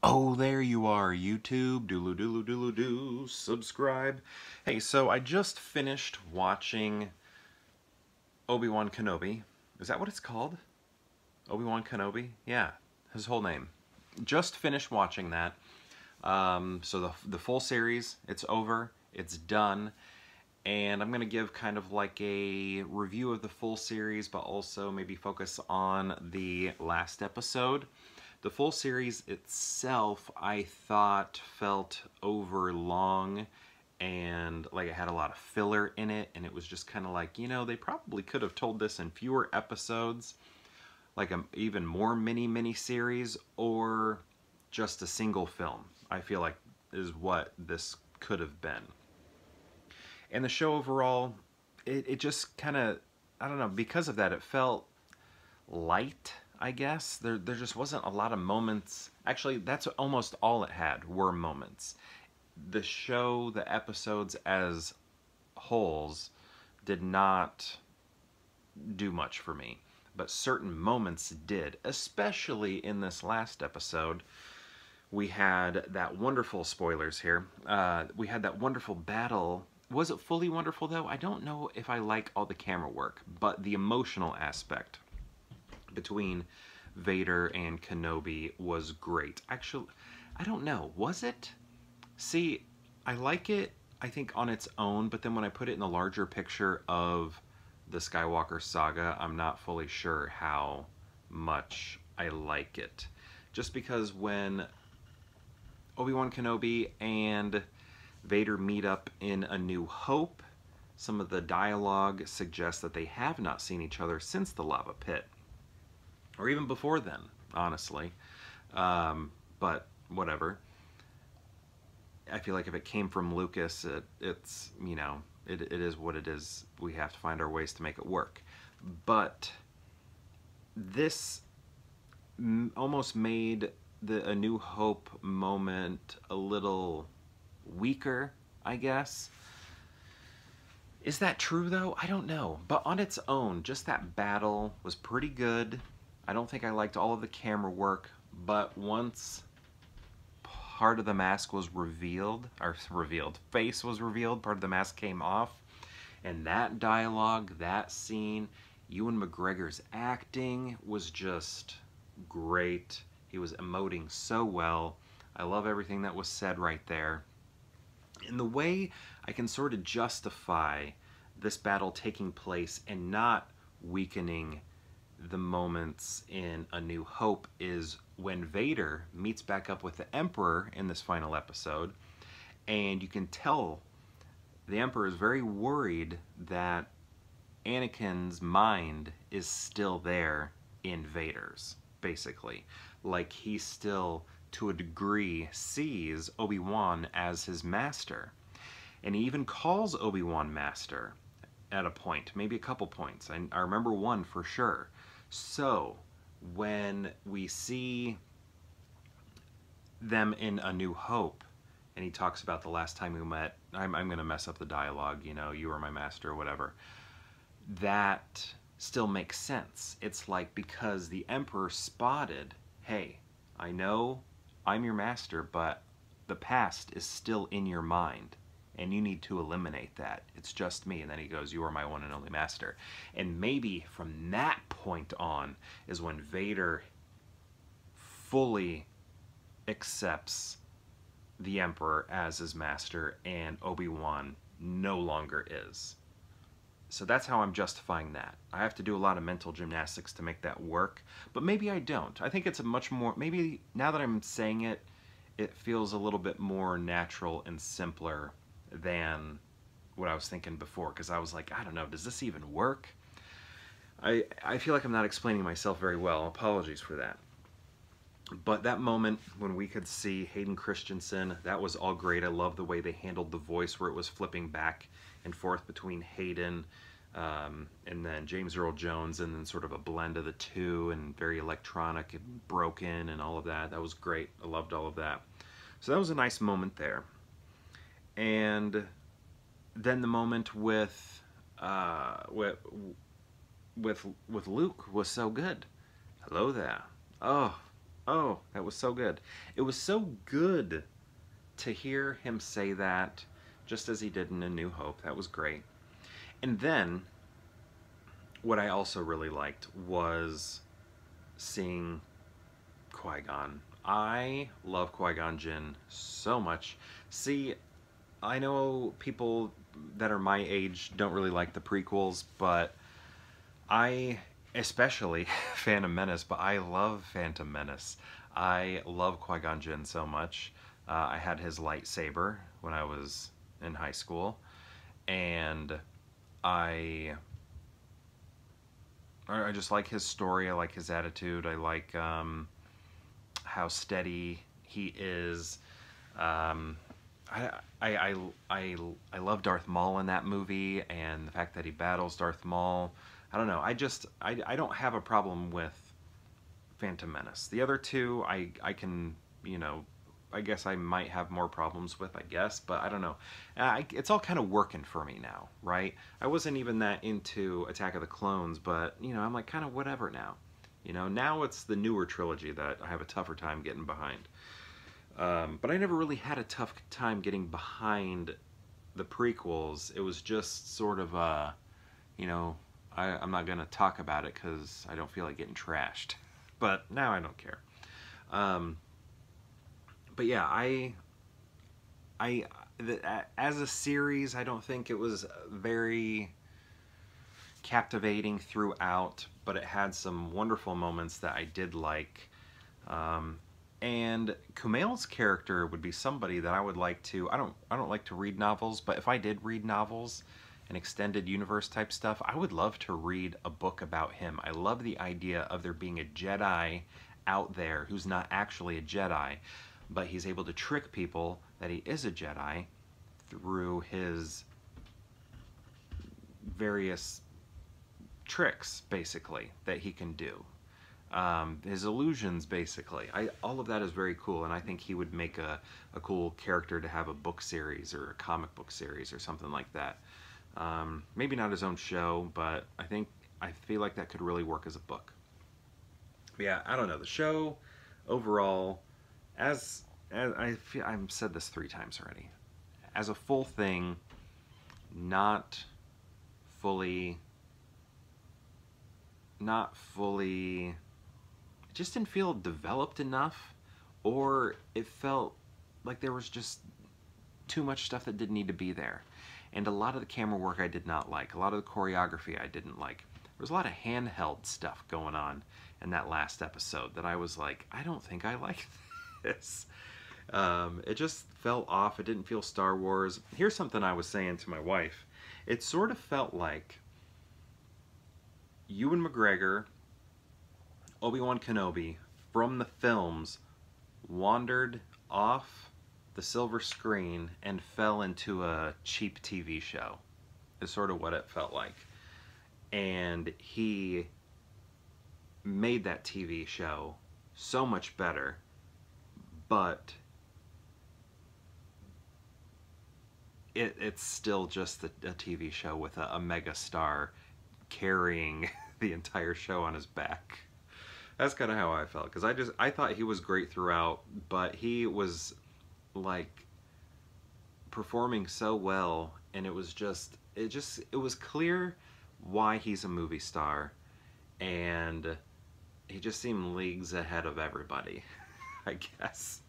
Oh, there you are, YouTube. Doodle doodle doodle doo. Subscribe. Hey, so I just finished watching Obi-Wan Kenobi. Is that what it's called? Obi-Wan Kenobi? Yeah, his whole name. Just finished watching that. So the full series, it's over. It's done. And I'm going to give kind of like a review of the full series, but also maybe focus on the last episode. The full series itself, I thought, felt over long and like it had a lot of filler in it, and it was just kind of like, you know, they probably could have told this in fewer episodes, like an even more mini series, or just a single film. I feel like is what this could have been. And the show overall, it just kind of, I don't know, because of that, it felt light, I guess. There just wasn't a lot of moments. Actually, that's almost all it had, were moments. The show, the episodes as wholes, did not do much for me. But certain moments did, especially in this last episode. We had that wonderful, spoilers here, we had that wonderful battle. Was it fully wonderful, though? I don't know if I like all the camera work, but the emotional aspect between Vader and Kenobi was great. Actually, I don't know, was it? See, I like it, I think, on its own, but then when I put it in the larger picture of the Skywalker saga, I'm not fully sure how much I like it. Just because when Obi-Wan Kenobi and Vader meet up in A New Hope, some of the dialogue suggests that they have not seen each other since the lava pit. Or even before then, honestly. But whatever. I feel like if it came from Lucas, it's, you know, it is what it is. We have to find our ways to make it work. But this almost made the A New Hope moment a little weaker, I guess. Is that true, though? I don't know. But on its own, just that battle was pretty good. I don't think I liked all of the camera work, but once part of the mask was revealed, face was revealed, part of the mask came off, and that dialogue, that scene, Ewan McGregor's acting was just great. He was emoting so well. I love everything that was said right there. In the way I can sort of justify this battle taking place and not weakening the moments in A New Hope is when Vader meets back up with the Emperor in this final episode, and you can tell the Emperor is very worried that Anakin's mind is still there in Vader's, basically. Like he still, to a degree, sees Obi-Wan as his master. And he even calls Obi-Wan master at a point, maybe a couple points. I remember one for sure. So, when we see them in A New Hope, and he talks about the last time we met, I'm going to mess up the dialogue, you know, you were my master or whatever, that still makes sense. It's like, because the Emperor spotted, hey, I know I'm your master, but the past is still in your mind, and you need to eliminate that. It's just me. And then he goes, you are my one and only master. And maybe from that point on is when Vader fully accepts the Emperor as his master and Obi-Wan no longer is. So that's how I'm justifying that. I have to do a lot of mental gymnastics to make that work, but maybe I don't. I think it's a much more, maybe now that I'm saying it, it feels a little bit more natural and simpler than what I was thinking before, because I was like, I don't know, does this even work? I feel like I'm not explaining myself very well. Apologies for that. But that moment when we could see Hayden Christensen, that was all great. I love the way they handled the voice, where it was flipping back and forth between Hayden and then James Earl Jones, and then sort of a blend of the two, and very electronic and broken and all of that. That was great. I loved all of that. So that was a nice moment there. And then the moment with Luke was so good. Hello there. Oh, Oh, that was so good. It was so good to hear him say that just as he did in A New Hope. That was great. And then, what I also really liked was seeing Qui-Gon. I love Qui-Gon Jinn so much. See, I know people that are my age don't really like the prequels, but I, especially Phantom Menace, but I love Phantom Menace. I love Qui-Gon Jinn so much. I had his lightsaber when I was in high school, and I I just like his story. I like his attitude. I like how steady he is. Um, I love Darth Maul in that movie, and the fact that he battles Darth Maul. I don't know. I don't have a problem with Phantom Menace. The other two, I can, you know, I guess I might have more problems with, I guess, but I don't know. It's all kind of working for me now, right? I wasn't even that into Attack of the Clones, but, you know, I'm like kind of whatever now. You know, now it's the newer trilogy that I have a tougher time getting behind. But I never really had a tough time getting behind the prequels. It was just sort of, you know, I'm not going to talk about it because I don't feel like getting trashed. But now I don't care. But yeah, as a series, I don't think it was very captivating throughout, but it had some wonderful moments that I did like. And Kumail's character would be somebody that I would like to. I don't like to read novels, but if I did read novels and extended universe type stuff, I would love to read a book about him. I love the idea of there being a Jedi out there who's not actually a Jedi, but he's able to trick people that he is a Jedi through his various tricks, basically, that he can do. His illusions, basically. All of that is very cool, and I think he would make a cool character to have a book series or a comic book series or something like that. Maybe not his own show, but I feel like that could really work as a book. But yeah, I don't know. The show overall, as I've said this 3 times already, as a full thing, not fully, it just didn't feel developed enough, or it felt like there was just too much stuff that didn't need to be there. And a lot of the camera work I did not like. A lot of the choreography I didn't like. There was a lot of handheld stuff going on in that last episode that I was like, I don't think I like this. It just felt off. It didn't feel Star Wars. Here's something I was saying to my wife. It sort of felt like Ewan McGregor, Obi-Wan Kenobi, from the films, wandered off the silver screen and fell into a cheap TV show. Is sort of what it felt like. And he made that TV show so much better, but it's still just a TV show with a mega star carrying the entire show on his back. That's kind of how I felt, because I thought he was great throughout, but he was like performing so well, and it was it was clear why he's a movie star, and he just seemed leagues ahead of everybody. I guess.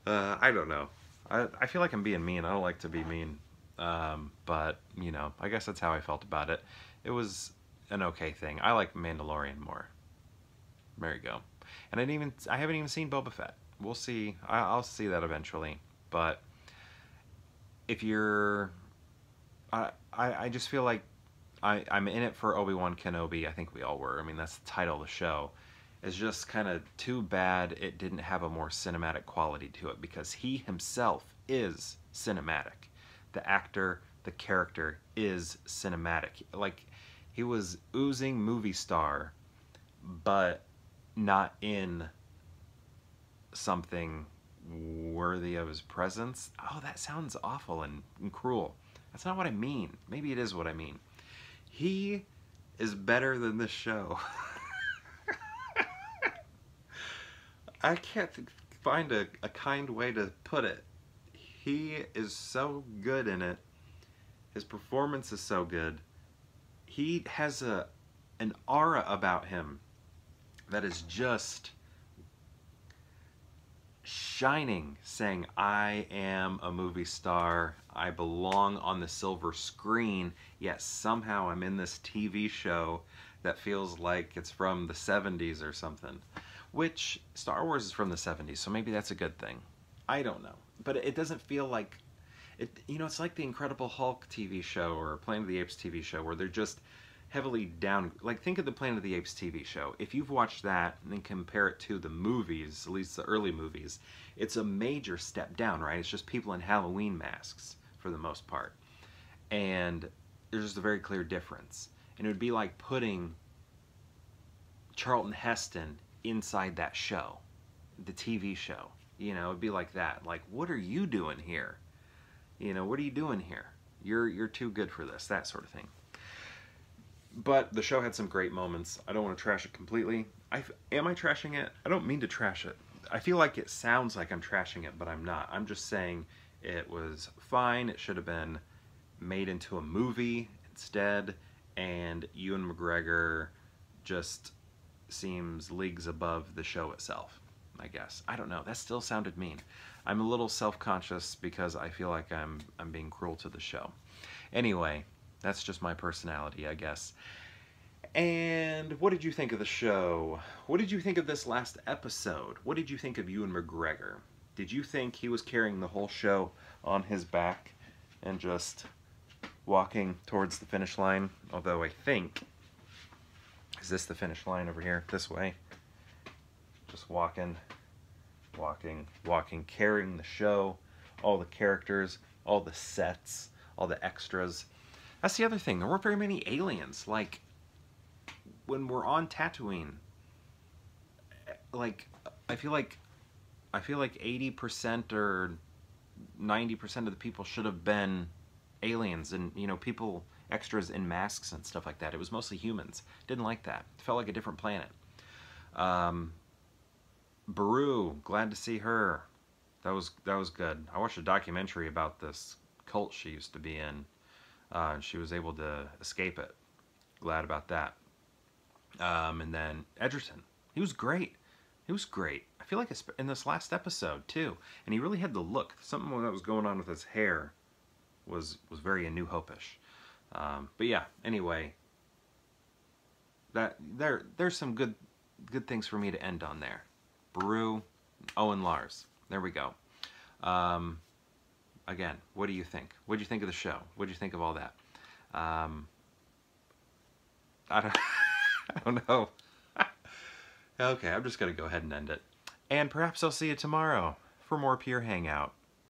I don't know. I feel like I'm being mean. I don't like to be mean. But, you know, I guess that's how I felt about it. It was an okay thing. I like Mandalorian more. There you go. And I haven't even seen Boba Fett. We'll see. I'll see that eventually. But if you're... I just feel like I'm in it for Obi-Wan Kenobi. I think we all were. I mean, that's the title of the show. It's just kind of too bad it didn't have a more cinematic quality to it, because he himself is cinematic. The actor, the character is cinematic. Like, he was oozing movie star, but not in something worthy of his presence. Oh, that sounds awful and cruel. That's not what I mean. Maybe it is what I mean. He is better than this show. I can't find a kind way to put it. He is so good in it. His performance is so good. He has an aura about him that is just shining, saying, I am a movie star. I belong on the silver screen, yet somehow I'm in this TV show that feels like it's from the 70s or something. Which, Star Wars is from the 70s, so maybe that's a good thing. I don't know. But it doesn't feel like... it's like the Incredible Hulk TV show or Planet of the Apes TV show where they're just heavily down... Like, think of the Planet of the Apes TV show. If you've watched that and then compare it to the movies, at least the early movies, it's a major step down, right? It's just people in Halloween masks for the most part. And there's just a very clear difference. And it would be like putting Charlton Heston inside that show, the TV show. It'd be like that. Like, what are you doing here? What are you doing here? You're too good for this, that sort of thing. But the show had some great moments. I don't want to trash it completely. Am I trashing it? I don't mean to trash it. I feel like it sounds like I'm trashing it, but I'm not. I'm just saying it was fine. It should have been made into a movie instead, and Ewan McGregor just seems leagues above the show itself, I guess. I don't know. That still sounded mean. I'm a little self-conscious because I feel like I'm being cruel to the show. Anyway, that's just my personality, I guess. And what did you think of the show? What did you think of this last episode? What did you think of Ewan McGregor? Did you think he was carrying the whole show on his back and just walking towards the finish line? Although I think... Is this the finish line over here? This way. Just walking, carrying the show, all the characters, all the sets, all the extras. That's the other thing. There weren't very many aliens. Like, when we're on Tatooine, like, I feel like 80% or 90% of the people should have been aliens and, people, extras in masks and stuff like that. It was mostly humans. Didn't like that. It felt like a different planet. Beru, glad to see her. That was good. I watched a documentary about this cult she used to be in. She was able to escape it. Glad about that. And then Edgerton. He was great. He was great. I feel like in this last episode too. And he really had the look. Something that was going on with his hair was very A New Hope-ish. But yeah, anyway, there's some good things for me to end on there. Beru, Owen Lars. There we go. Again, what do you think? What do you think of the show? What do you think of all that? I don't, I don't know. Okay, I'm just going to go ahead and end it. And perhaps I'll see you tomorrow for more Pure Hangout.